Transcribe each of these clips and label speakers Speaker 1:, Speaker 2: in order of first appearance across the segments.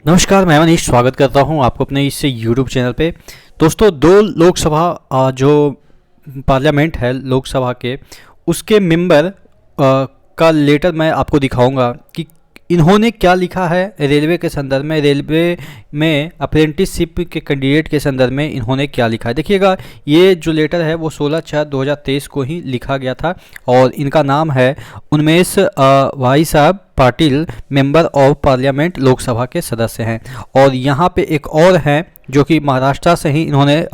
Speaker 1: नमस्कार, मैं मनीष स्वागत करता हूं आपको अपने इस यूट्यूब चैनल पे। दोस्तों, दो लोकसभा जो पार्लियामेंट है लोकसभा के, उसके मेंबर का लेटर मैं आपको दिखाऊंगा कि इन्होंने क्या लिखा है रेलवे के संदर्भ में। रेलवे में अप्रेंटिसशिप के कैंडिडेट के संदर्भ में इन्होंने क्या लिखा है, देखिएगा। ये जो लेटर है वो 16/6/2023 को ही लिखा गया था और इनका नाम है उन्मेष भाई साहब Patil, member of parliament, Lok Sabha के सदस्य हैं। और यहाँ पे एक और हैं जो कि महाराष्ट्र से ही इन्होंने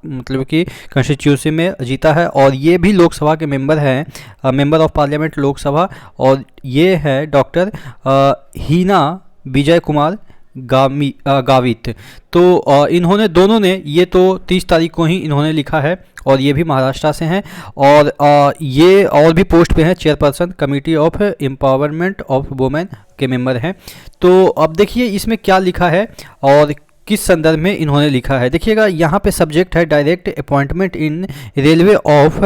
Speaker 1: मतलब कि कंस्टिट्यूंसी में जीता है और ये भी लोकसभा के मेंबर हैं, मेंबर ऑफ पार्लियामेंट लोकसभा। और ये है डॉक्टर हीना विजय कुमार गावित। तो इन्होंने दोनों ने, ये तो 30 तारीख को ही इन्होंने लिखा है और ये भी महाराष्ट्र से हैं। और ये और भी पोस्ट पे हैं, chairperson committee of empowerment of women के मेंबर हैं। तो अब देखिए इसमें क्या लिखा है और किस संदर्भ में इन्होंने लिखा है। देखिएगा, यहाँ पे सब्जेक्ट है direct appointment in railway of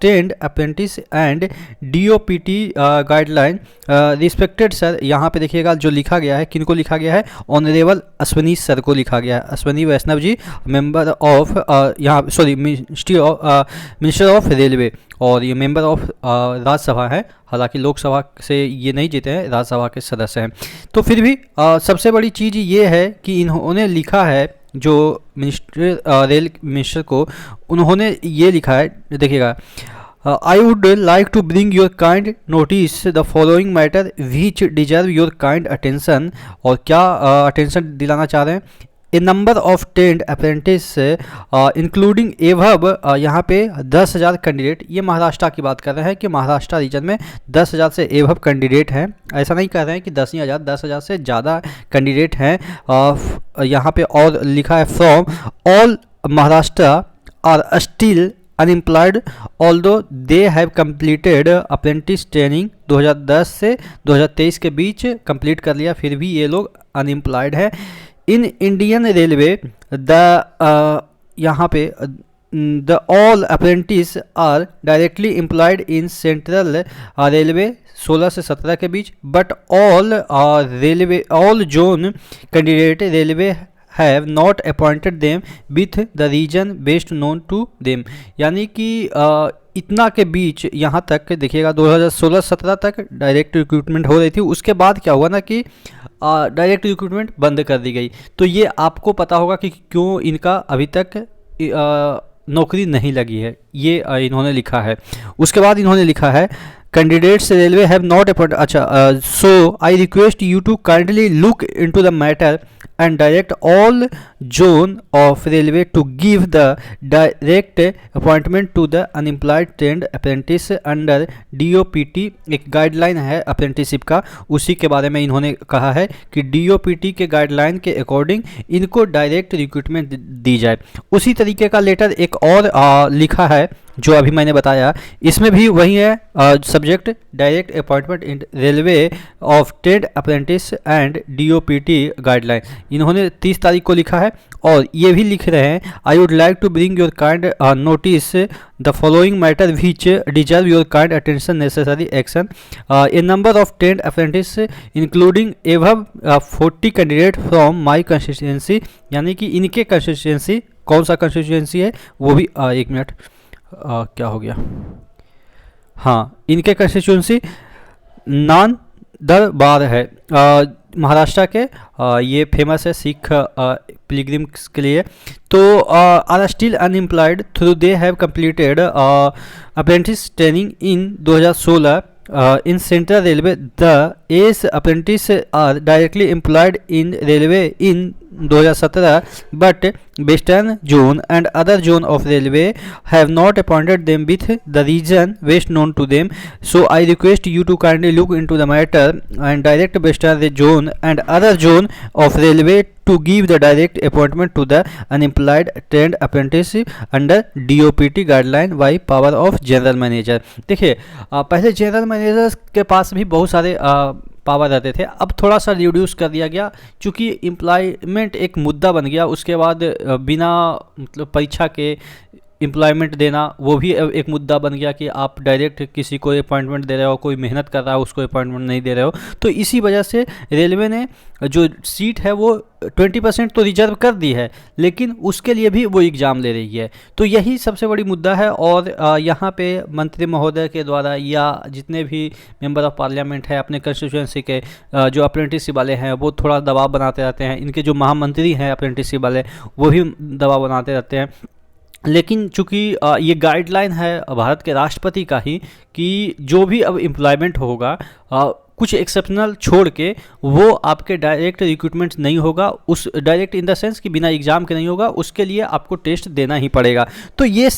Speaker 1: trained apprentice and DOPT guideline respected sir. यहाँ पे देखिएगा जो लिखा गया है, किनको लिखा गया है, ऑनरेबल अश्वनी सर को लिखा गया है, अश्वनी वैष्णव जी, मेंबर ऑफ यहाँ सॉरी मिनिस्टर ऑफ रेलवे। और ये मेंबर ऑफ राज्यसभा है, हालांकि लोकसभा से ये नहीं जीते हैं, राज्यसभा के सदस्य हैं। तो फिर भी सबसे बड़ी चीज़ ये है कि इन्होंने लिखा है, जो रेल मिनिस्टर को उन्होंने ये लिखा है, देखिएगा। I would like to bring your kind notice the following matter which deserve your kind attention. और क्या अटेंशन दिलाना चाह रहे हैं, a number of trained apprentice including एवब, यहाँ पे 10,000 कैंडिडेट, ये महाराष्ट्र की बात कर रहे हैं कि महाराष्ट्र रीजन में 10,000 से एवब कैंडिडेट हैं। ऐसा नहीं कह रहे हैं कि 10,000, 10,000 से ज़्यादा कैंडिडेट हैं। यहाँ पे और लिखा है from all Maharashtra are still unemployed although they have completed apprentice training. 2010 से 2023 के बीच कंप्लीट कर लिया, फिर भी ये लोग अनएम्प्लॉयड है। इन इंडियन रेलवे द यहाँ पे the all apprentice are directly employed in central railway 16 से 17 के बीच, but all railway all zone candidate railway have not appointed them with the reason best known to them. यानी कि इतना के बीच यहाँ तक देखिएगा 2016-17 तक डायरेक्ट रिक्रूटमेंट हो रही थी। उसके बाद क्या हुआ ना कि डायरेक्ट रिक्रूटमेंट बंद कर दी गई। तो ये आपको पता होगा कि क्यों इनका अभी तक नौकरी नहीं लगी है, ये इन्होंने लिखा है। उसके बाद इन्होंने लिखा है candidates railway have not appointed. अच्छा, so I request you to kindly look into the matter and direct all zone of railway to give the direct appointment to the unemployed trained apprentice under DOPT। एक guideline है apprenticeship का, उसी के बारे में इन्होंने कहा है कि DOPT के गाइडलाइन के अकॉर्डिंग इनको डायरेक्ट रिक्रूटमेंट दी जाए। उसी तरीके का लेटर एक और लिखा है जो अभी मैंने बताया, इसमें भी वही है subject direct appointment in railway of trade apprentice and DOPT guideline. इन्होंने 30 तारीख को लिखा है और ये भी लिख रहे हैं, I would like to bring your kind notice the following matter which deserve your kind attention necessary action. A number of trade apprentice including above 40 candidate from my constituency. यानी कि इनके कंस्टिट्यूंसी, कौन सा कंस्टिट्यूंसी है वो भी एक minute क्या हो गया, हाँ, इनके कंस्टिट्यूंसी नान दरबार है, महाराष्ट्र के। ये फेमस है सिख पिलग्रिम्स के लिए। तो are still unemployed through they have completed apprentice training in 2016 in central railway. The ace apprentice are directly employed in railway in 2017, but western zone and other zone of railway have not appointed them with the reason best known to them. So I request you to kindly look into the matter and direct western zone and other zone of railway to give the direct appointment to the unemployed trained apprentice under DOPT guideline by power of general manager। देखिए, पहले general manager के पास भी बहुत सारे power रहते थे, अब थोड़ा सा रिड्यूस कर दिया गया क्योंकि एम्प्लॉयमेंट एक मुद्दा बन गया। उसके बाद बिना मतलब परीक्षा के एम्प्लॉयमेंट देना वो भी अब एक मुद्दा बन गया कि आप डायरेक्ट किसी को अपॉइंटमेंट दे रहे हो, कोई मेहनत कर रहा है उसको अपॉइंटमेंट नहीं दे रहे हो। तो इसी वजह से रेलवे ने जो सीट है वो 20% तो रिजर्व कर दी है, लेकिन उसके लिए भी वो एग्ज़ाम ले रही है। तो यही सबसे बड़ी मुद्दा है। और यहाँ पे मंत्री महोदय के द्वारा या जितने भी मेंबर ऑफ पार्लियामेंट है अपने कंस्टिट्यूएंसी के जो अप्रेंटिसशिप वाले हैं वो थोड़ा दबाव बनाते रहते हैं। इनके जो महामंत्री हैं अप्रेंटिसशिप वाले वो भी दबाव बनाते रहते हैं। लेकिन चूंकि ये गाइडलाइन है भारत के राष्ट्रपति का ही कि जो भी अब एम्प्लॉयमेंट होगा कुछ एक्सेप्शनल छोड़ के वो आपके डायरेक्ट रिक्रूटमेंट नहीं होगा, उस डायरेक्ट इन द सेंस कि बिना एग्ज़ाम के नहीं होगा, उसके लिए आपको टेस्ट देना ही पड़ेगा। तो ये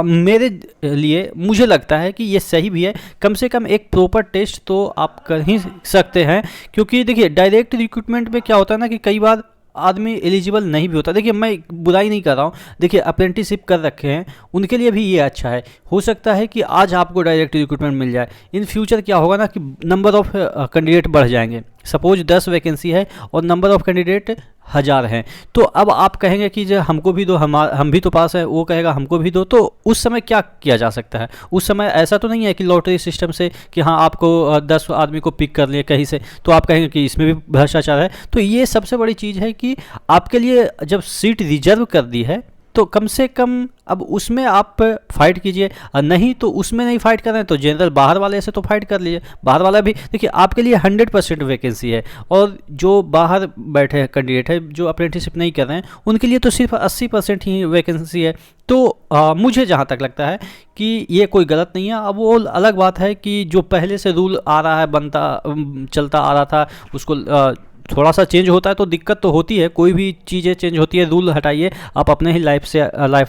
Speaker 1: मेरे लिए मुझे लगता है कि ये सही भी है। कम से कम एक प्रॉपर टेस्ट तो आप कर ही सकते हैं, क्योंकि देखिए डायरेक्ट रिक्रूटमेंट में क्या होता है ना कि कई बार आदमी एलिजिबल नहीं भी होता। देखिए मैं बुराई नहीं कर रहा हूँ, देखिए अप्रेंटिसशिप कर रखे हैं उनके लिए भी ये अच्छा है। हो सकता है कि आज आपको डायरेक्ट रिक्रूटमेंट मिल जाए, इन फ्यूचर क्या होगा ना कि नंबर ऑफ़ कैंडिडेट बढ़ जाएंगे। सपोज 10 वैकेंसी है और नंबर ऑफ़ कैंडिडेट 1000 हैं, तो अब आप कहेंगे कि जो हमको भी दो, हम भी तो पास है, वो कहेगा हमको भी दो। तो उस समय क्या किया जा सकता है? उस समय ऐसा तो नहीं है कि लॉटरी सिस्टम से कि हाँ आपको 10 आदमी को पिक कर लिए कहीं से, तो आप कहेंगे कि इसमें भी भ्रष्टाचार है। तो ये सबसे बड़ी चीज़ है कि आपके लिए जब सीट रिजर्व कर दी है तो कम से कम अब उसमें आप फाइट कीजिए, और नहीं तो उसमें नहीं फाइट कर रहे हैं तो जनरल बाहर वाले से तो फाइट कर लीजिए। बाहर वाला भी देखिए आपके लिए 100% वैकेंसी है, और जो बाहर बैठे कैंडिडेट है जो अप्रेंटिसशिप नहीं कर रहे हैं उनके लिए तो सिर्फ 80% ही वैकेंसी है। तो मुझे जहाँ तक लगता है कि ये कोई गलत नहीं है। अब वो अलग बात है कि जो पहले से रूल आ रहा है चलता आ रहा था उसको थोड़ा सा चेंज होता है तो दिक्कत तो होती है। कोई भी चीज़ें चेंज होती है, रूल हटाइए, आप अपने ही लाइफ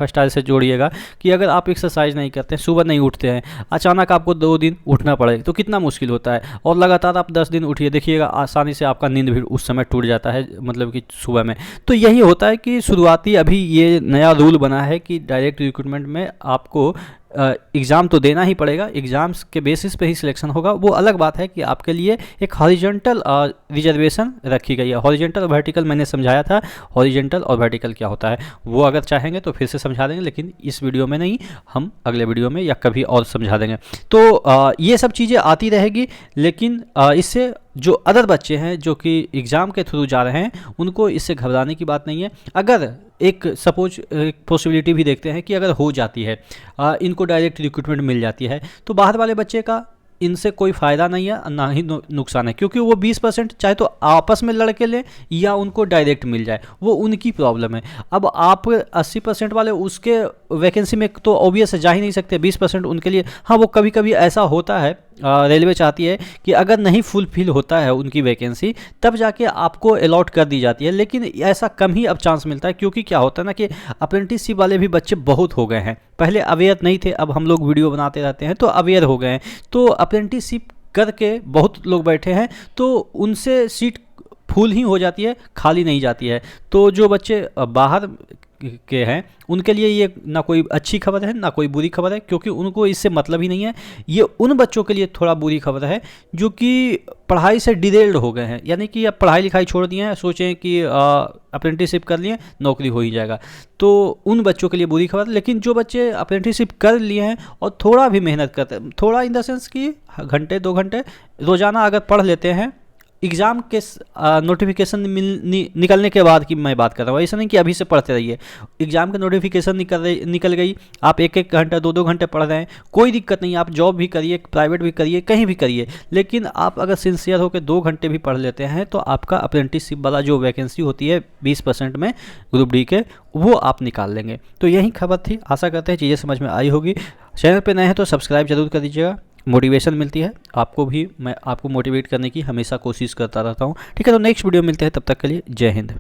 Speaker 1: स्टाइल से जोड़िएगा। कि अगर आप एक्सरसाइज नहीं करते हैं, सुबह नहीं उठते हैं, अचानक आपको 2 दिन उठना पड़े तो कितना मुश्किल होता है। और लगातार आप 10 दिन उठिए, देखिएगा आसानी से आपका नींद भी उस समय टूट जाता है, मतलब कि सुबह में। तो यही होता है कि शुरुआती अभी ये नया रूल बना है कि डायरेक्ट रिक्रूटमेंट में आपको एग्ज़ाम तो देना ही पड़ेगा, एग्ज़ाम्स के बेसिस पे ही सिलेक्शन होगा। वो अलग बात है कि आपके लिए एक हॉरिजॉन्टल रिजर्वेशन रखी गई है। हॉरिजॉन्टल और वर्टिकल मैंने समझाया था, हॉरिजॉन्टल और वर्टिकल क्या होता है वो अगर चाहेंगे तो फिर से समझा देंगे, लेकिन इस वीडियो में नहीं, हम अगले वीडियो में या कभी और समझा देंगे। तो ये सब चीज़ें आती रहेगी, लेकिन इससे जो अदर बच्चे हैं जो कि एग्ज़ाम के थ्रू जा रहे हैं उनको इससे घबराने की बात नहीं है। अगर एक सपोज एक पॉसिबिलिटी भी देखते हैं कि अगर हो जाती है इनको डायरेक्ट रिक्रूटमेंट मिल जाती है तो बाहर वाले बच्चे का इनसे कोई फ़ायदा नहीं है, ना ही नुकसान है, क्योंकि वो 20% चाहे तो आपस में लड़के लें या उनको डायरेक्ट मिल जाए, वो उनकी प्रॉब्लम है। अब आप 80% वाले उसके वैकेंसी में तो ऑब्वियस जा ही नहीं सकते, 20% उनके लिए। हाँ वो कभी कभी ऐसा होता है, रेलवे चाहती है कि अगर नहीं फुलफिल होता है उनकी वैकेंसी तब जाके आपको अलॉट कर दी जाती है, लेकिन ऐसा कम ही अब चांस मिलता है। क्योंकि क्या होता है ना कि अप्रेंटिसशिप वाले भी बच्चे बहुत हो गए हैं, पहले अवेयर नहीं थे, अब हम लोग वीडियो बनाते रहते हैं तो अवेयर हो गए हैं। तो अप्रेंटिसशिप करके बहुत लोग बैठे हैं तो उनसे सीट फुल ही हो जाती है, खाली नहीं जाती है। तो जो बच्चे बाहर के हैं उनके लिए ये ना कोई अच्छी खबर है ना कोई बुरी खबर है, क्योंकि उनको इससे मतलब ही नहीं है। ये उन बच्चों के लिए थोड़ा बुरी खबर है जो कि पढ़ाई से डिरेल्ड हो गए हैं, यानी कि अब पढ़ाई लिखाई छोड़ दिए हैं, सोचें कि अप्रेंटिसशिप कर लिए नौकरी हो ही जाएगा, तो उन बच्चों के लिए बुरी खबर। लेकिन जो बच्चे अप्रेंटिसशिप कर लिए हैं और थोड़ा भी मेहनत करते हैं, थोड़ा इन द सेंस कि घंटे 2 घंटे रोज़ाना अगर पढ़ लेते हैं, एग्ज़ाम के नोटिफिकेशन निकलने के बाद की मैं बात कर रहा हूँ, ऐसा नहीं कि अभी से पढ़ते रहिए। एग्ज़ाम के नोटिफिकेशन निकल गई, आप 1-1 घंटा 2-2 घंटे पढ़ रहे हैं, कोई दिक्कत नहीं, आप जॉब भी करिए, प्राइवेट भी करिए, कहीं भी करिए। लेकिन आप अगर सिंसियर होकर 2 घंटे भी पढ़ लेते हैं तो आपका अप्रेंटिसशिप वाला जो वैकेंसी होती है 20% में ग्रुप डी के, वो आप निकाल लेंगे। तो यही खबर थी, आशा करते हैं चीज़ें समझ में आई होगी। चैनल पर नए हैं तो सब्सक्राइब जरूर कर दीजिएगा, मोटिवेशन मिलती है आपको भी, मैं आपको मोटिवेट करने की हमेशा कोशिश करता रहता हूँ। ठीक है, तो नेक्स्ट वीडियो मिलते हैं, तब तक के लिए जय हिंद।